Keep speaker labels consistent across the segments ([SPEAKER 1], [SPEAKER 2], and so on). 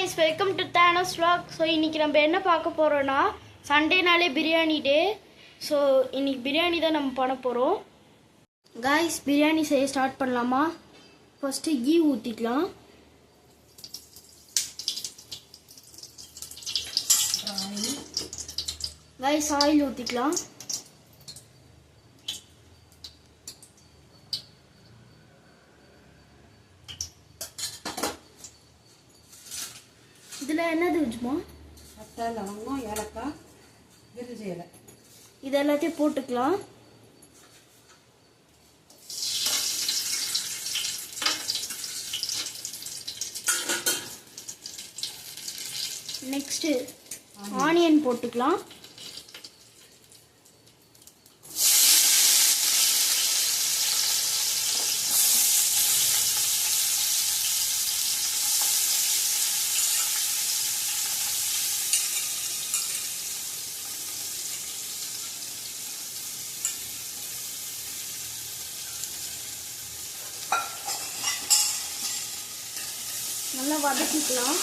[SPEAKER 1] guys, welcome to Thanos vlog. So இன்னைக்கு நம்ம என்ன பார்க்க போறோம்னா சண்டேனாலே பிரியாணி டே. ஸோ இன்னைக்கு பிரியாணி தான் நம்ம பண்ண போகிறோம். guys, பிரியாணி செய்ய ஸ்டார்ட் பண்ணலாமா? ஃபஸ்ட்டு கீ ஊற்றிக்கலாம். guys, ஆயில் ஊற்றிக்கலாம். இதில் என்னது வச்சுமா?
[SPEAKER 2] பட்டை, லவங்கம், ஏலக்காய், பிரிஞ்சி இலை
[SPEAKER 1] இது எல்லாத்தையும் போட்டுக்கலாம். நெக்ஸ்ட்டு ஆனியன் போட்டுக்கலாம். நல்லா வதக்கிக்கலாம்.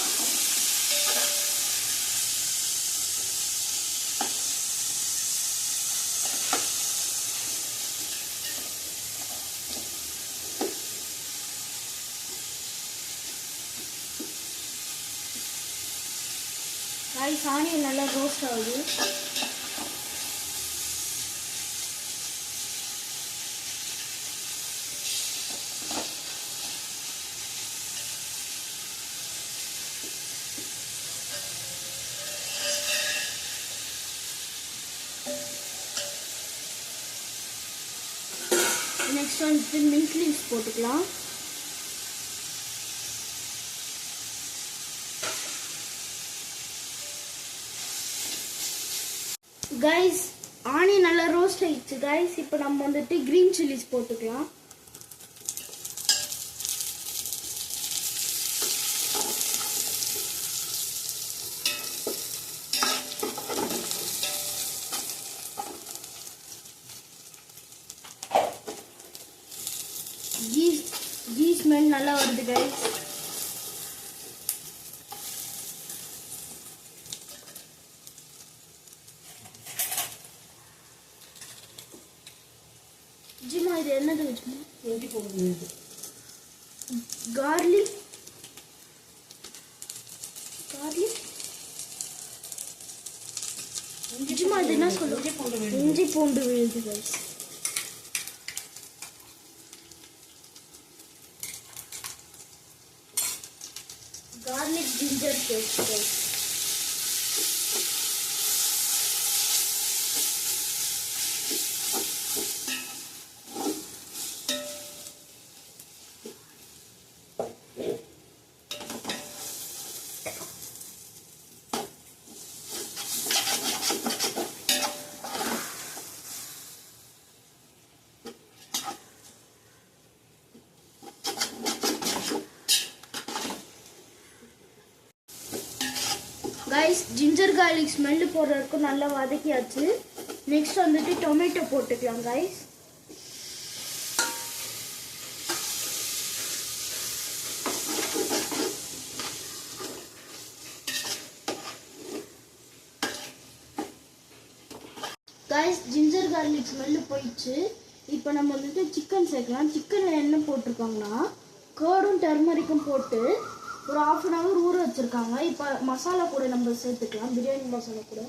[SPEAKER 1] ஆனியன் நல்லா ரோஸ்ட் ஆகுது. நெக்ஸ்ட் வந்துட்டு மின்ட் லீவ்ஸ் போட்டுக்கலாம். கைஸ், ஆனியன் நல்லா ரோஸ்ட் ஆயிடுச்சு கைஸ். இப்போ நம்ம வந்துட்டு கிரீன் சில்லிஸ் போட்டுக்கலாம். கீ ஸ்மெல் நல்லா வருது கைஸ். ஜிமா, இது என்னது வச்சுமா?
[SPEAKER 2] இஞ்சி பூண்டு விழுது,
[SPEAKER 1] கார்லிக் ஜிமா, இது என்ன சொல்லுங்க? இஞ்சி பூண்டு விழுது guys. garlic ginger paste guys. Guys, ginger garlic smell போடுற வரைக்கும் நல்லா வதக்கியாச்சு. நெக்ஸ்ட் வந்துட்டு டொமேட்டோ போட்டுக்கலாம் guys. Guys, ginger garlic smell போயிடுச்சு. இப்போ நம்ம வந்துட்டு சிக்கன் சேர்க்கலாம். சிக்கனில் என்ன போட்டிருக்காங்கன்னா கர்டும் டர்மரிக்கும் போட்டு ஒரு 1/2 hour ஊற வச்சுருக்காங்க. இப்போ மசாலா கூட நம்ம சேர்த்துக்கலாம். பிரியாணி மசாலா கூட.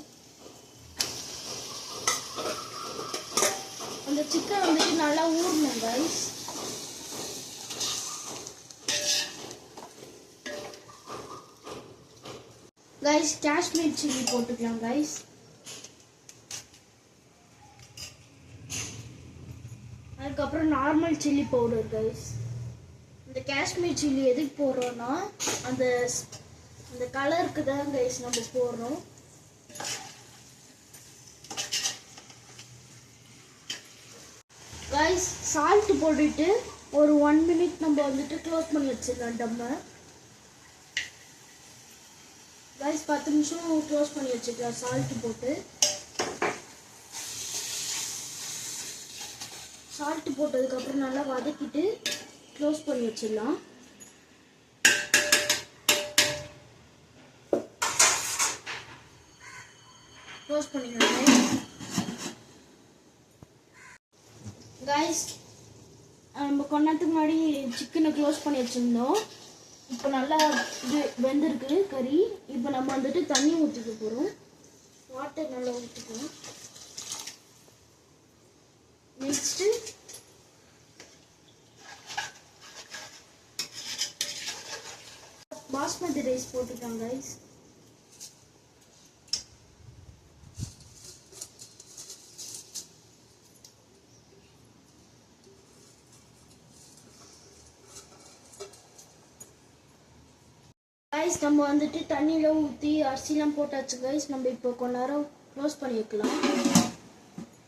[SPEAKER 1] அந்த சிக்கன் வந்துட்டு நல்லா ஊறணும் கைஸ். கைஸ், காஷ்மீர் சில்லி போட்டுக்கலாம் கைஸ். அதுக்கப்புறம் நார்மல் சில்லி பவுடர் கைஸ். இந்த காஷ்மீர் சில்லி எதுக்கு போடுறோன்னா அந்த கலருக்கு தான் கைஸ் நம்ம போடுறோம். கைஸ், சால்ட் போட்டுட்டு ஒரு 1 minute நம்ம வந்துட்டு க்ளோஸ் பண்ணி வச்சிடலாம் டம்மை. கைஸ், 10 நிமிஷம் க்ளோஸ் பண்ணி வச்சுக்கலாம் சால்ட் போட்டு. சால்ட் போட்டதுக்கப்புறம் நல்லா வதக்கிட்டு க்ளோஸ் பண்ணி வச்சிடலாம். க்ளோஸ் பண்ணிக்கலாம் கைஸ். நம்ம கொஞ்ச நேரத்துக்கு முன்னாடி சிக்கனை க்ளோஸ் பண்ணி வச்சுருந்தோம். இப்போ நல்லா இது வெந்திருக்கு கறி. இப்போ நம்ம வந்துட்டு தண்ணி ஊற்றிக்க போகிறோம். வாட்டர் நல்லா ஊற்றிக்கலாம். நெக்ஸ்ட்டு பாஸ்மதி ரைஸ் போட்டுக்கலாம் கைஸ். கைஸ் நம்ம வந்துட்டு தண்ணியில் ஊற்றி அரிசிலாம் போட்டாச்சு கைஸ். நம்ம இப்போ கொஞ்ச நேரம் க்ளோஸ் பண்ணி வைக்கலாம்.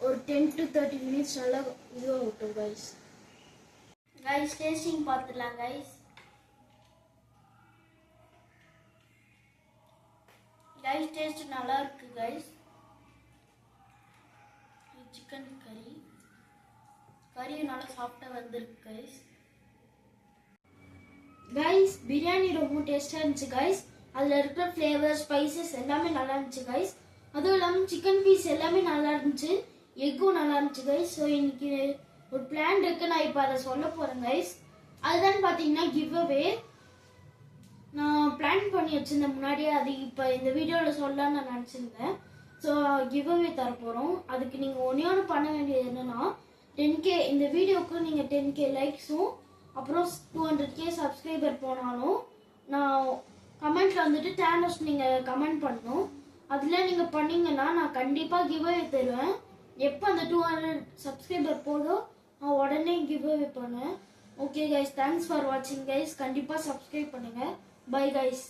[SPEAKER 1] ஒரு 10 to 30 minutes நல்லா இதுவாக விட்டோம் கைஸ். கைஸ் டேஸ்டிங் பார்த்துடலாம் கைஸ். கைஸ் டேஸ்ட் நல்லா இருக்கு கைஸ். சிக்கன் கறியும் நல்லா சாஃப்டாக வந்திருக்கு கைஸ். கைஸ் பிரியாணி ரொம்ப டேஸ்டாக இருந்துச்சு கைஸ். அதில் இருக்கிற ஃப்ளேவர் ஸ்பைசஸ் எல்லாமே நல்லா இருந்துச்சு கைஸ். அதுவும் இல்லாமல் சிக்கன் பீஸ் எல்லாமே நல்லா இருந்துச்சு. எக்கும் நல்லா இருந்துச்சு கைஸ். ஸோ இன்னைக்கு ஒரு பிளான் இருக்கு. நான் இப்போ அதை சொல்ல போகிறேன் கைஸ். அதுதான் பார்த்தீங்கன்னா கிவ் அவே. நான் பிளான் பண்ணி வச்சிருந்தேன் முன்னாடியே. அது இப்போ இந்த வீடியோவில் சொல்லலான்னு நான் நினச்சிருந்தேன். ஸோ கிவ் அவே தர போகிறோம். அதுக்கு நீங்கள் ஒன்று பண்ண வேண்டியது என்னென்னா 10K இந்த வீடியோவுக்கு நீங்கள் 10K லைக்ஸும் அப்புறம் 200K சப்ஸ்கிரைபர் போனாலும் நான் கமெண்ட்டில் வந்துட்டு டேனஸ் நீங்கள் கமெண்ட் பண்ணணும். அதில் நீங்கள் பண்ணீங்கன்னா நான் கண்டிப்பாக கிவ் அவே தருவேன். எப்போ அந்த 200 சப்ஸ்கிரைபர் போதோ நான் உடனே கிவ் அவே பண்ணுவேன். ஓகே கைஸ், தேங்க்ஸ் ஃபார் வாட்சிங் கைஸ். கண்டிப்பாக சப்ஸ்கிரைப் பண்ணுங்கள். Bye guys.